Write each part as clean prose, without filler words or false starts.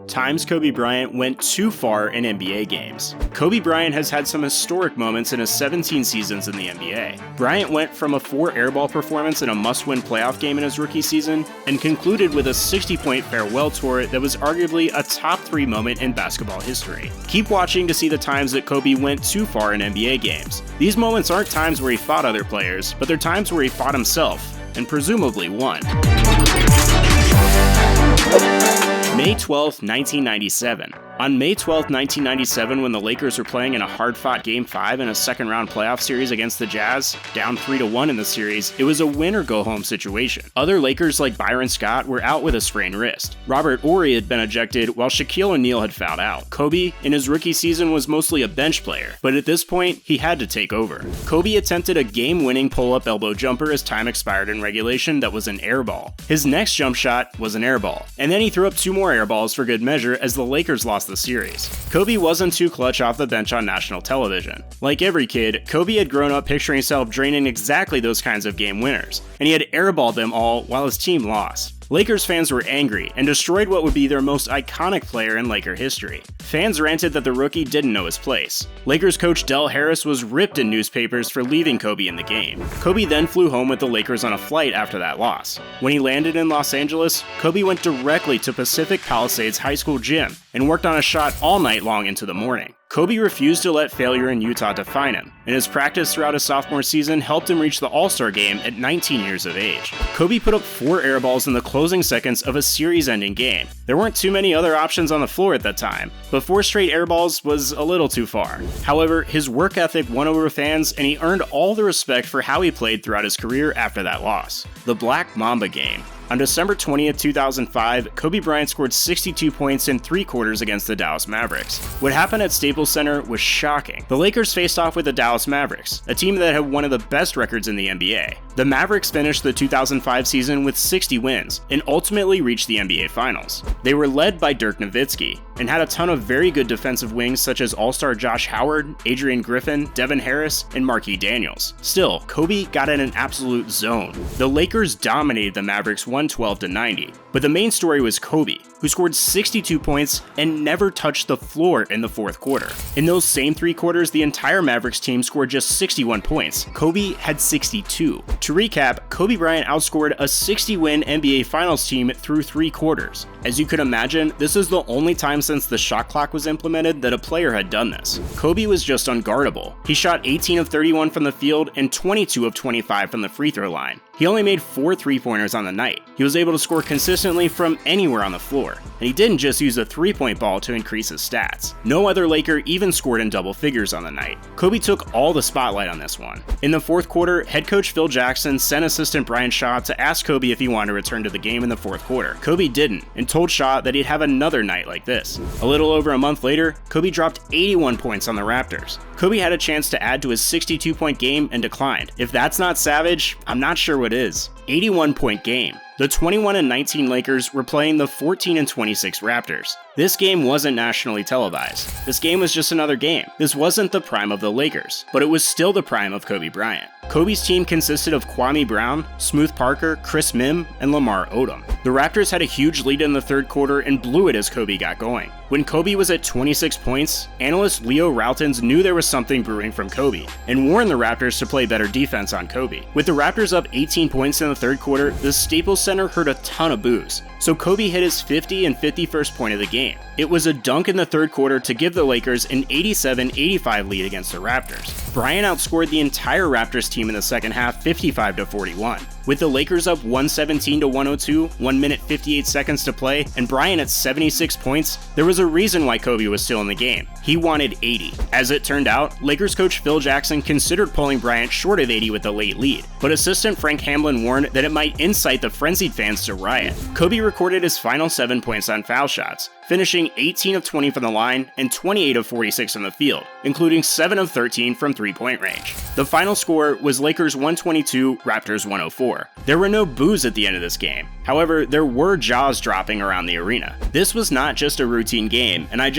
Times Kobe Bryant went too far in NBA games. Kobe Bryant has had some historic moments in his 17 seasons in the NBA. Bryant went from a 4 airball performance in a must-win playoff game in his rookie season, and concluded with a 60-point farewell tour that was arguably a top 3 moment in basketball history. Keep watching to see the times that Kobe went too far in NBA games. These moments aren't times where he fought other players, but they're times where he fought himself, and presumably won. May 12, 1997. On May 12, 1997, when the Lakers were playing in a hard-fought Game 5 in a second-round playoff series against the Jazz, down 3-1 in the series, it was a win-or-go-home situation. Other Lakers like Byron Scott were out with a sprained wrist. Robert Horry had been ejected, while Shaquille O'Neal had fouled out. Kobe, in his rookie season, was mostly a bench player, but at this point, he had to take over. Kobe attempted a game-winning pull-up elbow jumper as time expired in regulation that was an air ball. His next jump shot was an air ball, and then he threw up 2 more air balls for good measure as the Lakers lost the series. Kobe wasn't too clutch off the bench on national television. Like every kid, Kobe had grown up picturing himself draining exactly those kinds of game winners, and he had airballed them all while his team lost. Lakers fans were angry and destroyed what would be their most iconic player in Laker history. Fans ranted that the rookie didn't know his place. Lakers coach Del Harris was ripped in newspapers for leaving Kobe in the game. Kobe then flew home with the Lakers on a flight after that loss. When he landed in Los Angeles, Kobe went directly to Pacific Palisades High School gym and worked on a shot all night long into the morning. Kobe refused to let failure in Utah define him, and his practice throughout his sophomore season helped him reach the All-Star game at 19 years of age. Kobe put up 4 air balls in the closing seconds of a series-ending game. There weren't too many other options on the floor at that time, but 4 straight air balls was a little too far. However, his work ethic won over fans, and he earned all the respect for how he played throughout his career after that loss. The Black Mamba game. On December 20th, 2005, Kobe Bryant scored 62 points in 3 quarters against the Dallas Mavericks. What happened at Staples Center was shocking. The Lakers faced off with the Dallas Mavericks, a team that had one of the best records in the NBA. The Mavericks finished the 2005 season with 60 wins, and ultimately reached the NBA Finals. They were led by Dirk Nowitzki, and had a ton of very good defensive wings such as All-Star Josh Howard, Adrian Griffin, Devin Harris, and Marquis Daniels. Still, Kobe got in an absolute zone. The Lakers dominated the Mavericks 112-90, but the main story was Kobe, who scored 62 points and never touched the floor in the 4th quarter. In those same 3 quarters, the entire Mavericks team scored just 61 points. Kobe had 62. To recap, Kobe Bryant outscored a 60-win NBA Finals team through 3 quarters. As you could imagine, this is the only time since the shot clock was implemented that a player had done this. Kobe was just unguardable. He shot 18 of 31 from the field and 22 of 25 from the free throw line. He only made 4 3-pointers on the night. He was able to score consistently from anywhere on the floor, and he didn't just use a 3-point ball to increase his stats. No other Laker even scored in double figures on the night. Kobe took all the spotlight on this one. In the 4th quarter, head coach Phil Jackson sent assistant Brian Shaw to ask Kobe if he wanted to return to the game in the 4th quarter. Kobe didn't, and told Shaw that he'd have another night like this. A little over a month later, Kobe dropped 81 points on the Raptors. Kobe had a chance to add to his 62-point game and declined. If that's not savage, I'm not sure what is. 81-point game. The 21-19 Lakers were playing the 14-26 Raptors. This game wasn't nationally televised. This game was just another game. This wasn't the prime of the Lakers, but it was still the prime of Kobe Bryant. Kobe's team consisted of Kwame Brown, Smooth Parker, Chris Mim, and Lamar Odom. The Raptors had a huge lead in the 3rd quarter and blew it as Kobe got going. When Kobe was at 26 points, analyst Leo Routins knew there was something brewing from Kobe, and warned the Raptors to play better defense on Kobe. With the Raptors up 18 points in the 3rd quarter, the Staples Center heard a ton of boos, so Kobe hit his 50 and 51st point of the game. It was a dunk in the 3rd quarter to give the Lakers an 87-85 lead against the Raptors. Bryant outscored the entire Raptors team in the second half 55-41. With the Lakers up 117-102, 1 minute 58 seconds to play, and Bryant at 76 points, there was a reason why Kobe was still in the game. He wanted 80. As it turned out, Lakers coach Phil Jackson considered pulling Bryant short of 80 with a late lead, but assistant Frank Hamblin warned that it might incite the frenzied fans to riot. Kobe recorded his final 7 points on foul shots, finishing 18 of 20 from the line and 28 of 46 from the field, including 7 of 13 from 3-point range. The final score was Lakers 122, Raptors 104. There were no boos at the end of this game. However, there were jaws dropping around the arena. This was not just a routine game, and I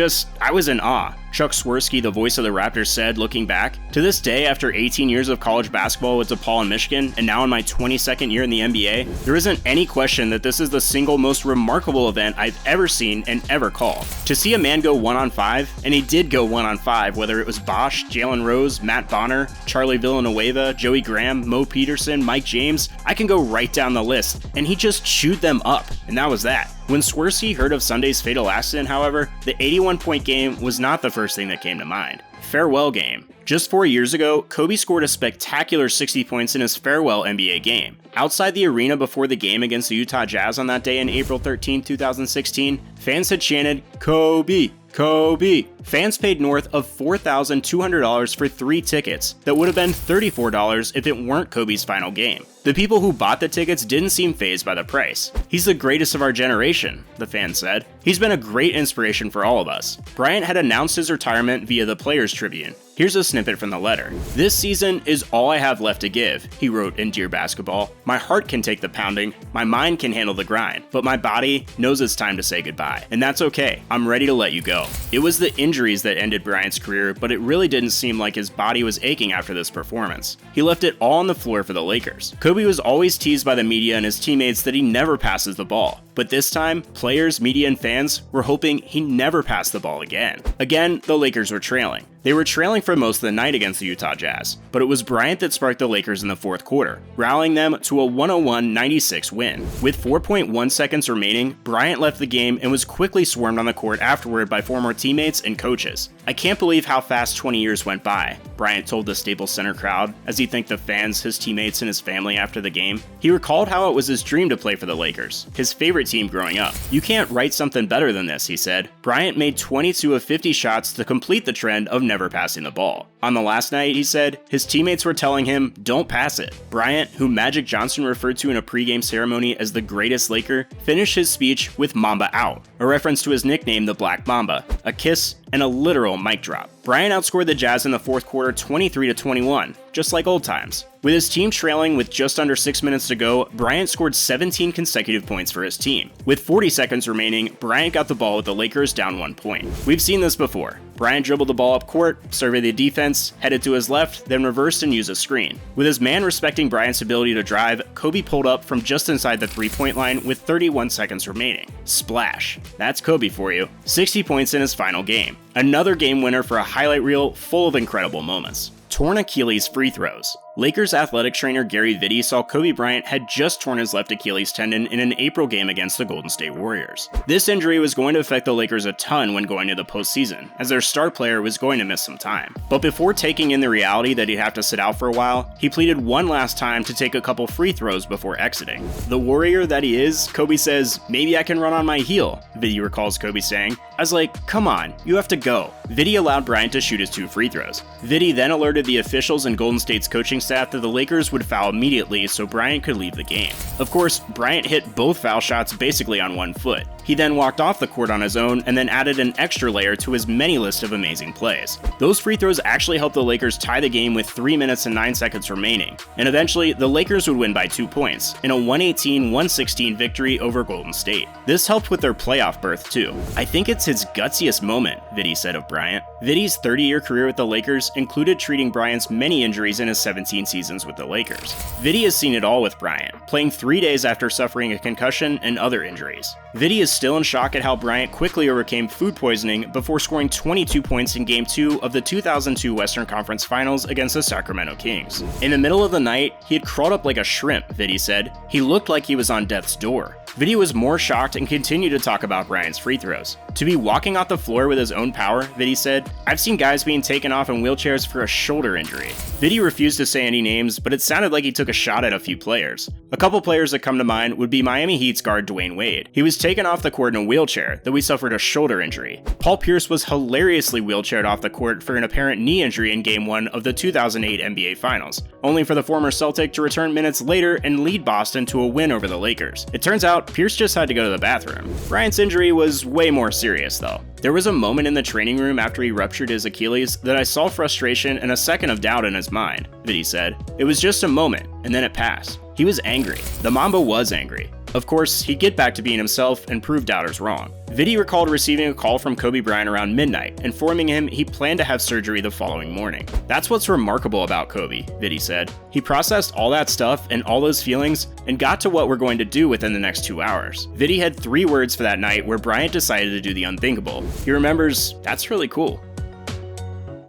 was in awe. Chuck Swirsky, the voice of the Raptors, said, looking back, "To this day, after 18 years of college basketball with DePaul and Michigan, and now in my 22nd year in the NBA, there isn't any question that this is the single most remarkable event I've ever seen and ever called. To see a man go 1-on-5, and he did go 1-on-5, whether it was Bosch, Jalen Rose, Matt Bonner, Charlie Villanueva, Joey Graham, Mo Peterson, Mike James, I can go right down the list, and he just chewed them up, and that was that. When Swersey heard of Sunday's fatal accident, however, the 81-point game was not the first thing that came to mind. Farewell game. Just 4 years ago, Kobe scored a spectacular 60 points in his farewell NBA game. Outside the arena before the game against the Utah Jazz on that day in April 13, 2016, fans had chanted, "Kobe! Kobe!" Fans paid north of $4,200 for 3 tickets that would have been $34 if it weren't Kobe's final game. The people who bought the tickets didn't seem fazed by the price. "He's the greatest of our generation," the fans said. "He's been a great inspiration for all of us." Bryant had announced his retirement via the Players Tribune. Here's a snippet from the letter. "This season is all I have left to give," he wrote in Dear Basketball. "My heart can take the pounding, my mind can handle the grind, but my body knows it's time to say goodbye. And that's okay. I'm ready to let you go." It was the injuries that ended Bryant's career, but it really didn't seem like his body was aching after this performance. He left it all on the floor for the Lakers. Kobe was always teased by the media and his teammates that he never passes the ball. But this time, players, media, and fans were hoping he never passed the ball again. Again, the Lakers were trailing. They were trailing for most of the night against the Utah Jazz, but it was Bryant that sparked the Lakers in the fourth quarter, rallying them to a 101-96 win. With 4.1 seconds remaining, Bryant left the game and was quickly swarmed on the court afterward by former teammates and coaches. "I can't believe how fast 20 years went by," Bryant told the Staples Center crowd as he thanked the fans, his teammates, and his family after the game. He recalled how it was his dream to play for the Lakers, his favorite team growing up. "You can't write something better than this," he said. Bryant made 22 of 50 shots to complete the trend of never passing the ball. On the last night, he said, his teammates were telling him, "Don't pass it." Bryant, who Magic Johnson referred to in a pregame ceremony as the greatest Laker, finished his speech with "Mamba out," a reference to his nickname, the Black Mamba, a kiss, and a literal mic drop. Bryant outscored the Jazz in the fourth quarter 23-21, just like old times. With his team trailing with just under 6 minutes to go, Bryant scored 17 consecutive points for his team. With 40 seconds remaining, Bryant got the ball with the Lakers down 1 point. We've seen this before. Bryant dribbled the ball up court, surveyed the defense, headed to his left, then reversed and used a screen. With his man respecting Bryant's ability to drive, Kobe pulled up from just inside the 3-point line with 31 seconds remaining. Splash. That's Kobe for you. 60 points in his final game. Another game winner for a highlight reel full of incredible moments. Torn Achilles free throws. Lakers athletic trainer Gary Vitti saw Kobe Bryant had just torn his left Achilles tendon in an April game against the Golden State Warriors. This injury was going to affect the Lakers a ton when going to the postseason, as their star player was going to miss some time. But before taking in the reality that he'd have to sit out for a while, he pleaded one last time to take a couple free throws before exiting. The warrior that he is, Kobe says, "Maybe I can run on my heel," Vitti recalls Kobe saying. "I was like, come on, you have to go." Vitti allowed Bryant to shoot his 2 free throws. Vitti then alerted the officials and Golden State's coaching staff that the Lakers would foul immediately so Bryant could leave the game. Of course, Bryant hit both foul shots basically on 1 foot. He then walked off the court on his own and then added an extra layer to his many list of amazing plays. Those free throws actually helped the Lakers tie the game with 3 minutes and 9 seconds remaining, and eventually the Lakers would win by 2 points in a 118-116 victory over Golden State. This helped with their playoff berth too. "I think it's his gutsiest moment," Vitti said of Bryant. Vitti's 30-year career with the Lakers included treating Bryant's many injuries in his 17 seasons with the Lakers. Vitti has seen it all with Bryant, playing 3 days after suffering a concussion and other injuries. Vitti is still in shock at how Bryant quickly overcame food poisoning before scoring 22 points in Game 2 of the 2002 Western Conference Finals against the Sacramento Kings. "In the middle of the night, he had crawled up like a shrimp," Vitti said. "He looked like he was on death's door." Vitti was more shocked and continued to talk about Bryant's free throws. "To be walking off the floor with his own power," Vitti said. "I've seen guys being taken off in wheelchairs for a shoulder injury." Vitti refused to say any names, but it sounded like he took a shot at a few players. A couple players that come to mind would be Miami Heat's guard Dwayne Wade. He was taken off the court in a wheelchair, though he suffered a shoulder injury. Paul Pierce was hilariously wheelchaired off the court for an apparent knee injury in Game 1 of the 2008 NBA Finals, only for the former Celtic to return minutes later and lead Boston to a win over the Lakers. It turns out Pierce just had to go to the bathroom. Bryant's injury was way more serious though. "There was a moment in the training room after he ruptured his Achilles that I saw frustration and a second of doubt in his mind," Vitti said. "It was just a moment, and then it passed. He was angry. The Mamba was angry. Of course, he'd get back to being himself and prove doubters wrong. Vitti recalled receiving a call from Kobe Bryant around midnight, informing him he planned to have surgery the following morning. "That's what's remarkable about Kobe," Vitti said. "He processed all that stuff and all those feelings and got to what we're going to do within the next 2 hours." Vitti had 3 words for that night where Bryant decided to do the unthinkable. He remembers, "That's really cool."